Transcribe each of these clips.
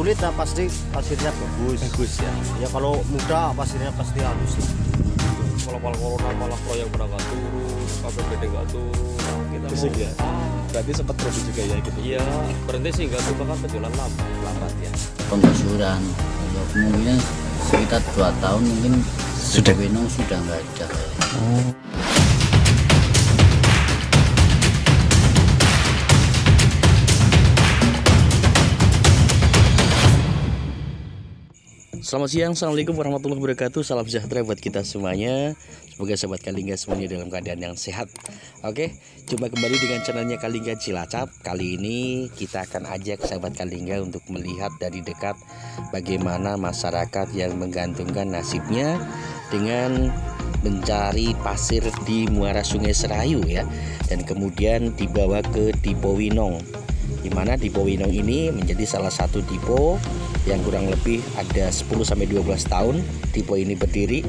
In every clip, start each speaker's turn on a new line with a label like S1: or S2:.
S1: sulit ya pasti pasirnya bagus.
S2: Bagus ya.
S1: Ya kalau muda pasirnya pasti halus.
S3: Kalau corona malah proyek pada nggak turun, KPBD nggak turun, kita
S2: Fisik
S3: mau
S2: ya. Berarti sempat rugi juga ya gitu.
S3: iya berhenti sih nggak tuh kan penjualan lambat ya.
S4: Penggusuran kalau kemungkinan sekitar 2 tahun mungkin
S2: Sudah.
S4: Winong sudah nggak ada.
S2: Selamat siang, assalamualaikum warahmatullahi wabarakatuh. Salam sejahtera buat kita semuanya. Semoga sahabat Kalingga semuanya dalam keadaan yang sehat. Oke, jumpa kembali dengan channelnya Kalingga Cilacap. Kali ini kita akan ajak sahabat Kalingga untuk melihat dari dekat bagaimana masyarakat yang menggantungkan nasibnya dengan mencari pasir di muara Sungai Serayu ya, dan kemudian dibawa ke Dipo Winong, di mana Dipo Winong ini menjadi salah satu dipo yang kurang lebih ada 10-12 tahun dipo ini berdiri,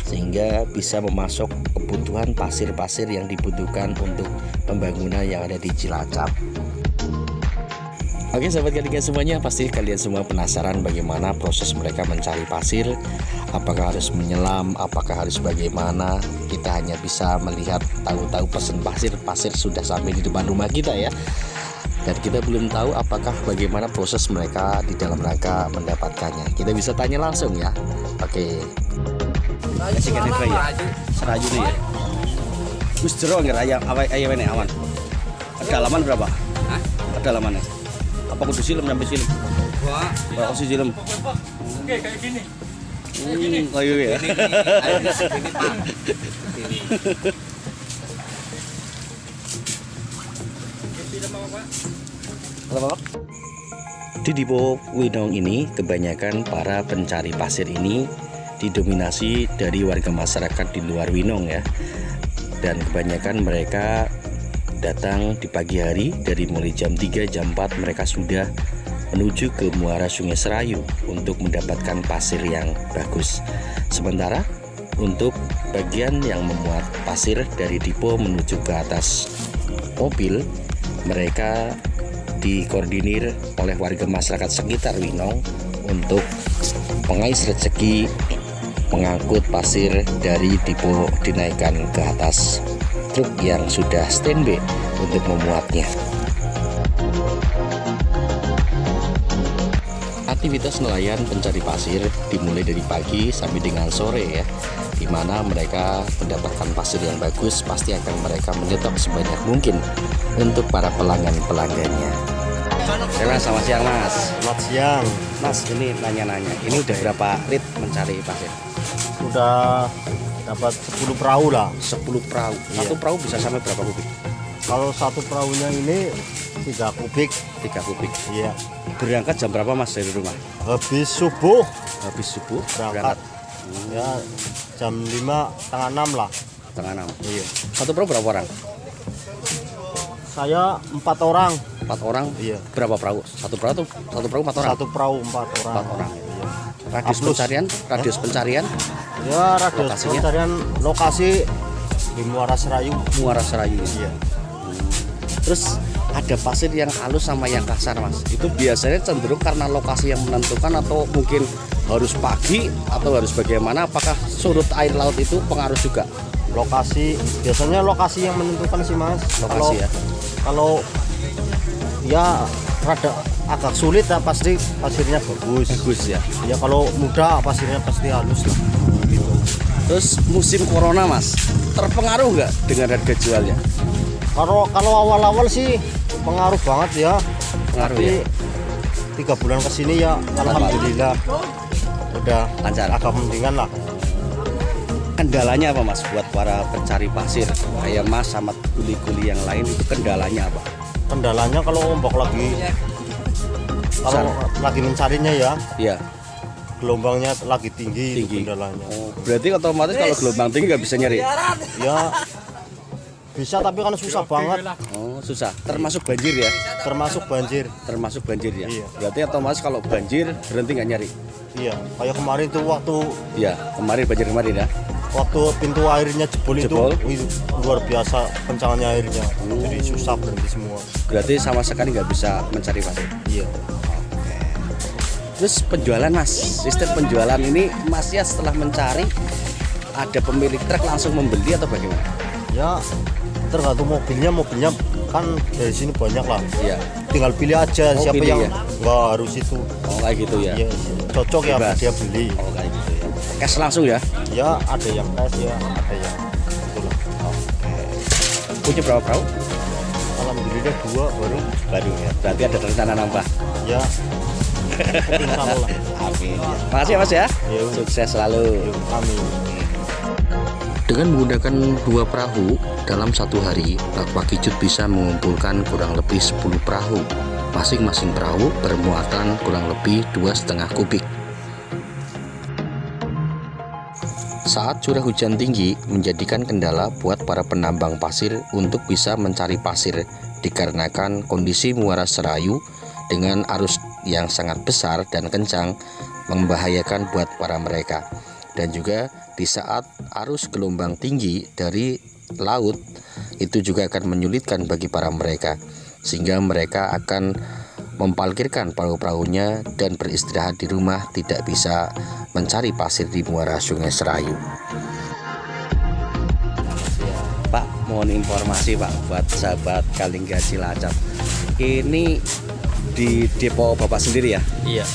S2: sehingga bisa memasok kebutuhan pasir-pasir yang dibutuhkan untuk pembangunan yang ada di Cilacap. Oke sahabat Kalingga semuanya, pasti kalian semua penasaran bagaimana proses mereka mencari pasir. Apakah harus menyelam, apakah harus bagaimana. Kita hanya bisa melihat, tahu-tahu pesen pasir sudah sampai di depan rumah kita ya. Dan kita belum tahu apakah bagaimana proses mereka di dalam rangka mendapatkannya. Kita bisa tanya langsung ya. Oke. Kasih kan itu ya. Serayu tuh ya. Gus jero nggak ayam ini awan. Kedalaman berapa? Hah? Kedalamannya? Apa kudu silem sampai silem? Wah, kudu silem.
S3: Oke kayak gini.
S2: Ayo ya.
S3: Ayo segini Pak.
S2: Di Dipo Winong ini kebanyakan para pencari pasir ini didominasi dari warga masyarakat di luar Winong ya. Dan kebanyakan mereka datang di pagi hari, dari mulai jam 3 jam 4 mereka sudah menuju ke muara Sungai Serayu untuk mendapatkan pasir yang bagus. Sementara untuk bagian yang memuat pasir dari dipo menuju ke atas mobil, mereka dikoordinir oleh warga masyarakat sekitar Winong untuk mengais rezeki mengangkut pasir dari dipo dinaikkan ke atas truk yang sudah standby untuk memuatnya. Aktivitas nelayan pencari pasir dimulai dari pagi sampai dengan sore ya, di mana mereka mendapatkan pasir yang bagus pasti akan mereka menyetok sebanyak mungkin untuk para pelanggan-pelanggannya. Mas, selamat siang Mas.
S1: Selamat siang.
S2: Mas, ini nanya-nanya, ini udah berapa rit mencari pasir?
S1: Udah dapat 10 perahu lah.
S2: 10 perahu.
S1: Iya.
S2: Satu perahu bisa sampai berapa kubik?
S1: Kalau satu perahunya ini 3 kubik.
S2: 3 kubik.
S1: Iya.
S2: Berangkat jam berapa Mas dari rumah?
S1: Habis subuh
S2: Habis subuh
S1: berangkat. Ya jam 5 setengah 6 lah.
S2: setengah 6.
S1: Iya.
S2: Satu perahu berapa orang?
S1: Saya 4 orang.
S2: 4 orang.
S1: Iya.
S2: Berapa perahu? Satu perahu 4 orang.
S1: Satu perahu 4 orang.
S2: 4 orang.
S1: Iya.
S2: Radius
S1: Plus.
S2: pencarian, radius pencarian
S1: Ya radius
S2: Lokasinya?
S1: pencarian lokasi di Muara Serayu.
S2: Muara Serayu.
S1: Iya.
S2: Terus ada pasir yang halus sama yang kasar Mas. Itu biasanya cenderung karena lokasi yang menentukan atau mungkin harus pagi atau harus bagaimana? Apakah surut air laut itu pengaruh juga?
S1: Lokasi biasanya lokasi yang menentukan sih Mas.
S2: Lokasi ya.
S1: Kalau ya rada agak sulit ya pasti pasirnya bagus.
S2: Bagus ya.
S1: Ya kalau muda pasirnya pasti halus lah. Gitu.
S2: Terus musim corona Mas, terpengaruh nggak dengan harga jualnya?
S1: Kalau awal-awal sih pengaruh banget ya.
S2: Pengaruh
S1: Tapi
S2: ya.
S1: 3 bulan kesini ya alhamdulillah udah
S2: Lancar.
S1: agak mendingan lah.
S2: Kendalanya apa Mas buat para pencari pasir kayak Mas sama kuli-kuli yang lain, itu kendalanya apa?
S1: Kendalanya kalau ombak lagi mencarinya ya,
S2: Ya.
S1: gelombangnya lagi tinggi.
S2: Tinggi.
S1: Itu kendalanya.
S2: Oh, berarti otomatis kalau gelombang tinggi nggak bisa nyari.
S1: Ya bisa tapi kan susah banget,
S2: Oh, susah. Termasuk banjir ya.
S1: termasuk banjir.
S2: Termasuk banjir ya.
S1: Iya.
S2: Berarti otomatis kalau banjir berhenti nggak nyari.
S1: Iya, kayak kemarin tuh
S2: Ya, kemarin banjir kemarin ya.
S1: waktu pintu airnya jebol,
S2: Jebol.
S1: itu luar biasa kencangnya airnya. Jadi susah berhenti semua.
S2: Berarti sama sekali nggak bisa mencari pasir.
S1: Iya.
S2: Terus penjualan Mas, sistem penjualan ini Masnya setelah mencari ada pemilik truk langsung membeli atau bagaimana?
S1: Ya tergantung mobilnya kan dari sini banyak lah.
S2: Iya.
S1: Tinggal pilih aja
S2: Oh,
S1: siapa
S2: pilih
S1: yang
S2: ya?
S1: nggak harus itu.
S2: Oh kayak gitu ya?
S1: Ya, cocok ya
S2: Bebas.
S1: dia beli.
S2: Oh kayak gitu ya. Cash langsung ya?
S1: Ya ada yang cash ya, ada yang itulah.
S2: Punya berapa perahu?
S1: Alhamdulillah 2 baru.
S2: Baru ya. Berarti ada rencana nambah.
S1: Ya. Insya Allah lah.
S2: Amin. Makasih ya Mas ya.
S1: Ya,
S2: Sukses selalu.
S1: amin.
S2: Dengan menggunakan 2 perahu dalam satu hari, Pak Kijut bisa mengumpulkan kurang lebih 10 perahu. Masing-masing perahu bermuatan kurang lebih 2,5 kubik. Saat curah hujan tinggi menjadikan kendala buat para penambang pasir untuk bisa mencari pasir dikarenakan kondisi muara Serayu dengan arus yang sangat besar dan kencang membahayakan buat para mereka. Dan juga di saat arus gelombang tinggi dari laut itu juga akan menyulitkan bagi para mereka, sehingga mereka akan memparkirkan perahu-perahunya dan beristirahat di rumah, tidak bisa mencari pasir di muara Sungai Serayu. Pak, mohon informasi Pak buat sahabat Kalingga Cilacap. Ini di depo Bapak sendiri ya?
S3: Iya.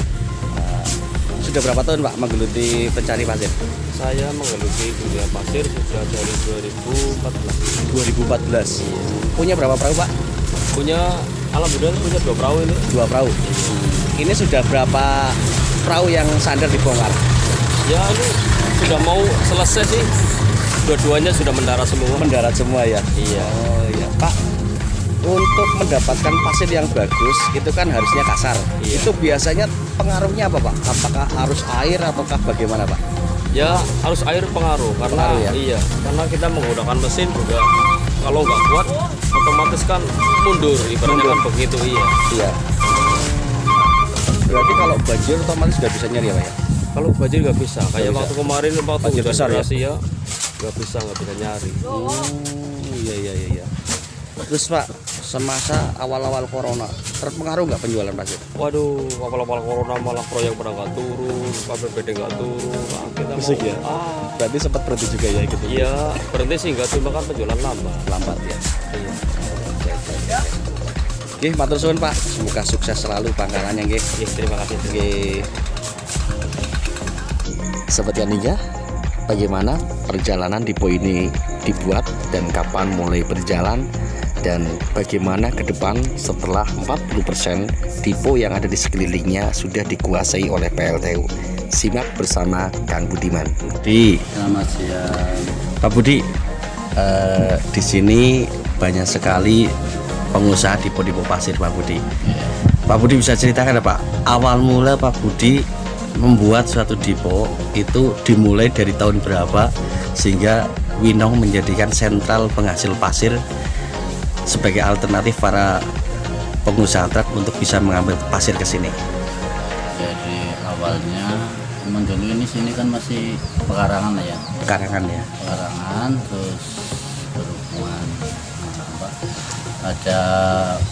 S2: Sudah berapa tahun Pak menggeluti pencari pasir?
S3: Saya menggeluti dunia pasir sudah dari 2014.
S2: 2014. Punya berapa perahu Pak?
S3: Alhamdulillah punya 2 perahu ini.
S2: 2 perahu. Ini sudah berapa perahu yang sandar dibongkar?
S3: Ya ini sudah mau selesai sih. Dua-duanya sudah mendarat semua.
S2: Mendarat semua ya?
S3: Iya.
S2: Oh iya Pak, untuk mendapatkan pasir yang bagus itu kan harusnya kasar.
S3: Iya.
S2: Itu biasanya pengaruhnya apa Pak? Apakah arus air ataukah bagaimana Pak?
S3: Ya harus air pengaruh karena
S2: Pengaruh ya?
S3: iya karena kita menggunakan mesin juga kalau nggak kuat otomatis kan mundur ibaratnya kan begitu iya.
S2: Iya. Berarti kalau banjir otomatis nggak bisa nyari ya Pak ya?
S3: Kalau banjir nggak bisa kayak
S2: bisa.
S3: waktu kemarin waktu
S2: Banjir
S3: hujan
S2: besar ya?
S3: deras ya nggak bisa nyari.
S2: Iya. Terus Pak, semasa awal-awal corona terpengaruh nggak penjualan pasir?
S3: Waduh awal-awal corona malah proyek pada nggak turun, KPBD nggak turun. Nah, kita
S2: Musik
S3: mau,
S2: ya? Berarti sempat berhenti juga ya gitu?
S3: Iya berhenti sih nggak cuma kan penjualan lambat.
S2: Lambat ya?
S3: Iya.
S2: Oke, matur suwun Pak. Semoga sukses selalu pangkalannya nggih.
S3: Iya, terima kasih.
S2: Oke. Sobat Kalingga, bagaimana perjalanan Dipo ini dibuat dan kapan mulai berjalan dan bagaimana ke depan setelah 40% Dipo yang ada di sekelilingnya sudah dikuasai oleh PLTU. Simak bersama Kang Budiman.
S4: Selamat siang.
S2: Pak Budi, di sini banyak sekali pengusaha Dipo pasir Pak Budi. Pak Budi bisa ceritakan Pak, awal mula Pak Budi membuat suatu depo itu dimulai dari tahun berapa sehingga Winong menjadikan sentral penghasil pasir sebagai alternatif para pengusaha truk untuk bisa mengambil pasir ke sini.
S4: Jadi awalnya memang dulu ini sini kan masih pekarangan lah ya.
S2: Pekarangan ya.
S4: Pekarangan terus berhubungan ada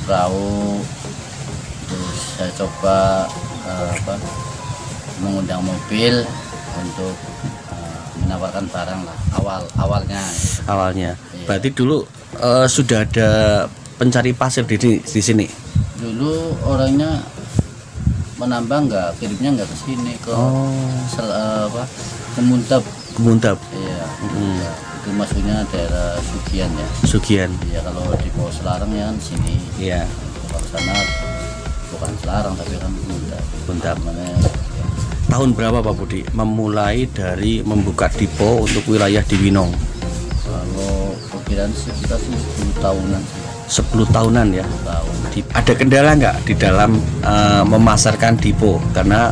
S4: perahu, terus saya coba mengundang mobil untuk menawarkan barang lah awalnya.
S2: Awalnya.
S4: Iya.
S2: Berarti dulu sudah ada pencari pasir di sini.
S4: Dulu orangnya menambang kirimnya nggak ke sini ke Kemuntab.
S2: Kemuntab.
S4: Iya. Itu maksudnya daerah Sugian ya.
S2: Sugian.
S4: Iya kalau di Pulau Selarang ya kan sini.
S2: Iya.
S4: Kalau sana bukan Selarang tapi kan Kemuntab.
S2: Kemuntab.
S4: Namanya.
S2: Tahun berapa Pak Budi memulai dari membuka depo untuk wilayah di Winong?
S4: Kalau perkiraan sekitar 10 tahunan sih.
S2: 10 tahunan ya.
S4: Tahun.
S2: Ada kendala nggak di dalam memasarkan depo? Karena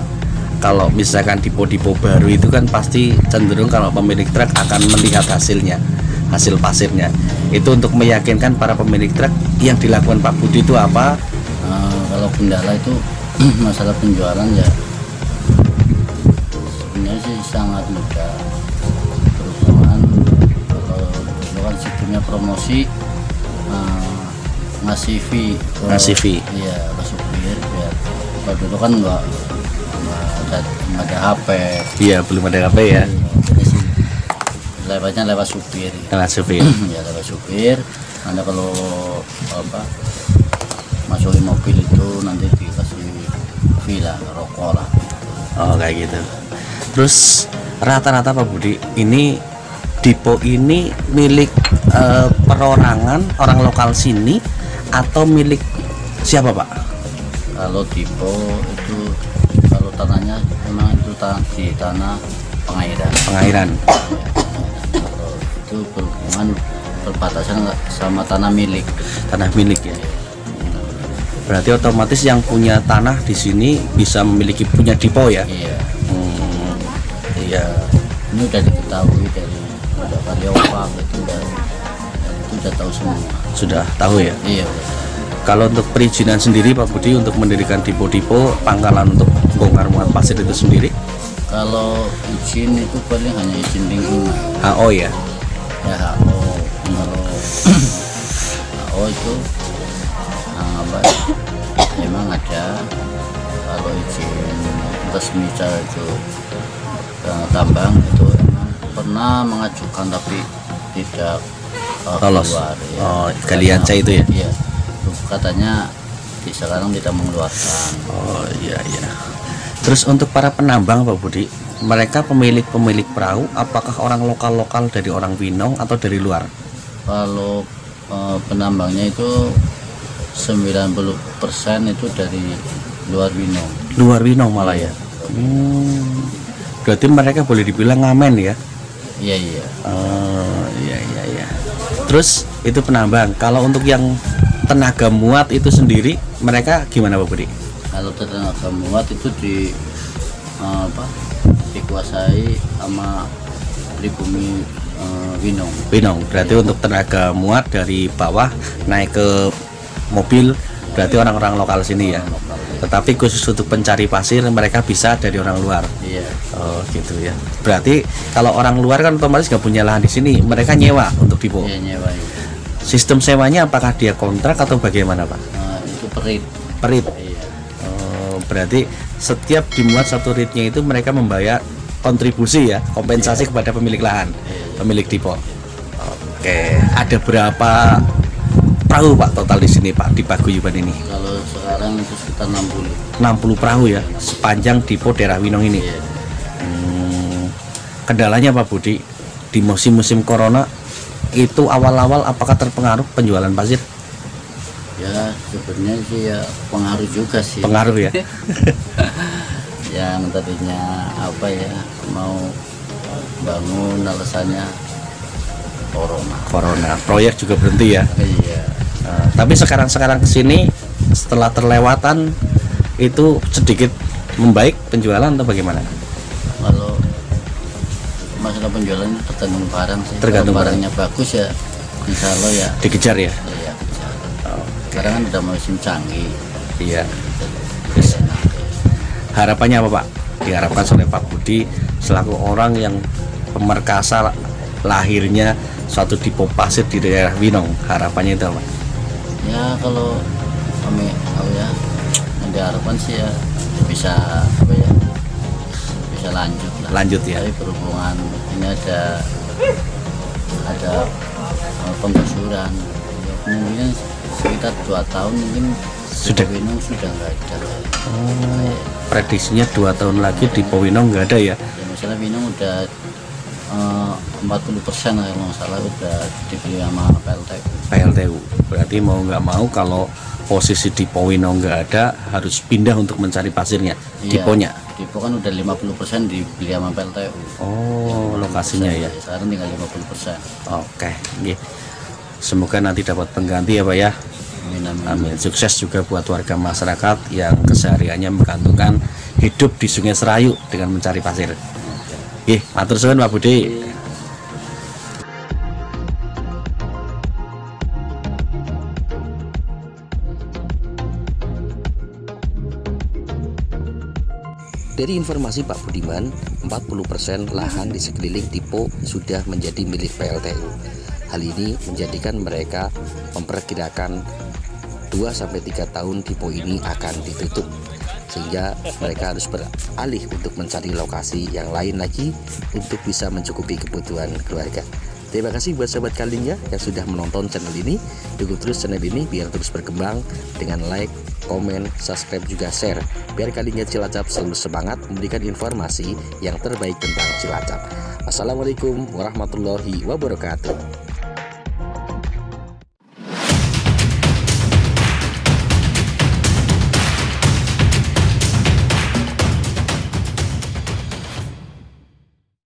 S2: kalau misalkan depo-depo baru itu kan pasti cenderung kalau pemilik truk akan melihat hasilnya, hasil pasirnya. Itu untuk meyakinkan para pemilik truk yang dilakukan Pak Budi itu apa?
S4: Kalau kendala itu masalah penjualan ya sebenarnya sih sangat mudah. Perubahan kalau dulu kan sebelumnya promosi ngasih fee.
S2: Ngasih fee.
S4: Iya ke supir biar kalau dulu kan nggak nggak ada HP.
S2: Iya, belum ada HP ya.
S4: Jadi sih lewatnya lewat supir.
S2: Lewat supir.
S4: Ya lewat supir. Anda kalau apa masukin mobil itu nanti dikasih villa rokok lah.
S2: Oh, kayak gitu. Terus rata-rata Pak Budi, ini depo ini milik perorangan orang lokal sini atau milik siapa Pak?
S4: Kalau depo itu kalau tanahnya memang itu di tanah pengairan.
S2: Pengairan.
S4: Kalau itu berhubungan perbatasan sama tanah milik.
S2: Tanah milik ya. Berarti otomatis yang punya tanah di sini bisa memiliki punya depo ya?
S4: Iya.
S2: Iya.
S4: Ini udah diketahui dari udah Kaliopak itu udah tahu semua.
S2: Sudah tahu ya?
S4: Iya.
S2: Kalau untuk perizinan sendiri Pak Budi untuk mendirikan depo-depo pangkalan untuk bongkar muat pasir itu sendiri?
S4: Kalau izin itu paling hanya izin lingkungan.
S2: HO ya?
S4: Ya HO. Kalau HO itu apa? Memang ada. Kalau izin resmi itu tambang itu emang pernah mengajukan tapi tidak
S2: lolos.
S4: keluar, ya.
S2: Oh, galian C itu ya?
S4: Iya. Katanya sekarang tidak mengeluarkan.
S2: Oh iya iya. Terus untuk para penambang Pak Budi, mereka pemilik perahu apakah orang lokal dari orang Winong atau dari luar?
S4: Kalau penambangnya itu 90% itu dari luar Winong.
S2: Luar Winong malah ya. Berarti mereka boleh dibilang ngamen ya?
S4: Iya iya.
S2: Oh iya iya iya. Terus itu penambang. Kalau untuk yang tenaga muat itu sendiri mereka gimana Pak Budi?
S4: Kalau tenaga muat itu dikuasai sama pribumi Winong.
S2: Winong. Berarti untuk tenaga muat dari bawah naik ke mobil berarti orang-orang lokal sini ya. Tetapi khusus untuk pencari pasir mereka bisa dari orang luar.
S4: Iya.
S2: Oh gitu ya. Berarti kalau orang luar kan otomatis nggak punya lahan di sini, mereka nyewa untuk depo.
S4: Iya nyewa. Iya.
S2: Sistem sewanya apakah dia kontrak atau bagaimana Pak?
S4: Itu perit.
S2: Perit.
S4: Iya.
S2: Oh, berarti setiap dimuat satu ritnya itu mereka membayar kontribusi ya, kompensasi kepada pemilik lahan, pemilik depo. Oke, ada berapa perahu Pak total di sini Pak di Paguyuban ini?
S4: Kalau sekarang itu sekitar 60.
S2: 60 perahu ya sepanjang depo daerah Winong ini.
S4: Iya.
S2: Kendalanya Pak Budi di musim-musim corona itu awal-awal apakah terpengaruh penjualan pasir?
S4: Ya sebenarnya sih ya pengaruh juga sih.
S2: Pengaruh ya.
S4: Yang tadinya apa ya mau bangun alasannya corona.
S2: Proyek juga berhenti ya.
S4: Iya.
S2: Tapi sekarang kesini setelah terlewatan itu sedikit membaik penjualan atau bagaimana?
S4: Kalau masalah penjualan itu tergantung barang sih.
S2: Tergantung
S4: kalau barangnya bagus ya insya Allah ya
S2: dikejar ya.
S4: iya kejar. Sekarang kan udah musim canggih.
S2: Iya. Terus harapannya apa Pak? Diharapkan oleh Pak Budi selaku orang yang pemerkasa lahirnya suatu depo pasir di daerah Winong, harapannya itu apa?
S4: Ya kalau kami tahu ya yang diharapkan sih ya bisa apa ya bisa lanjut lah.
S2: Lanjut ya.
S4: Tapi berhubungan ini ada penggusuran ya, mungkin sekitar 2 tahun mungkin
S2: Sudah.
S4: Winong sudah nggak ada.
S2: Prediksinya 2 tahun lagi depo Winong nggak ada ya?
S4: Ya misalnya Winong udah 40% lah kalau nggak salah udah dibeli sama
S2: PLTU. Berarti mau nggak mau kalau posisi depo Winong nggak ada harus pindah untuk mencari pasirnya.
S4: Iya,
S2: Deponya.
S4: Depo kan udah 50% dibeli sama PLTU.
S2: Oh, lokasinya ya.
S4: Sekarang tinggal 50%.
S2: Oke, nggih. Semoga nanti dapat pengganti ya Pak ya.
S4: Amin, amin.
S2: Amin. Sukses juga buat warga masyarakat yang kesehariannya menggantungkan hidup di Sungai Serayu dengan mencari pasir. Nggih, matur suwun Pak Budi. Dari informasi Pak Budiman, 40% lahan di sekeliling depo sudah menjadi milik PLTU. Hal ini menjadikan mereka memperkirakan 2-3 tahun depo ini akan ditutup. sehingga mereka harus beralih untuk mencari lokasi yang lain lagi untuk bisa mencukupi kebutuhan keluarga. Terima kasih buat sahabat Kalingga yang sudah menonton channel ini. Dukung terus channel ini biar terus berkembang dengan like, komen, subscribe, juga share, biar Kalingga Cilacap selalu semangat memberikan informasi yang terbaik tentang Cilacap. Assalamualaikum warahmatullahi wabarakatuh.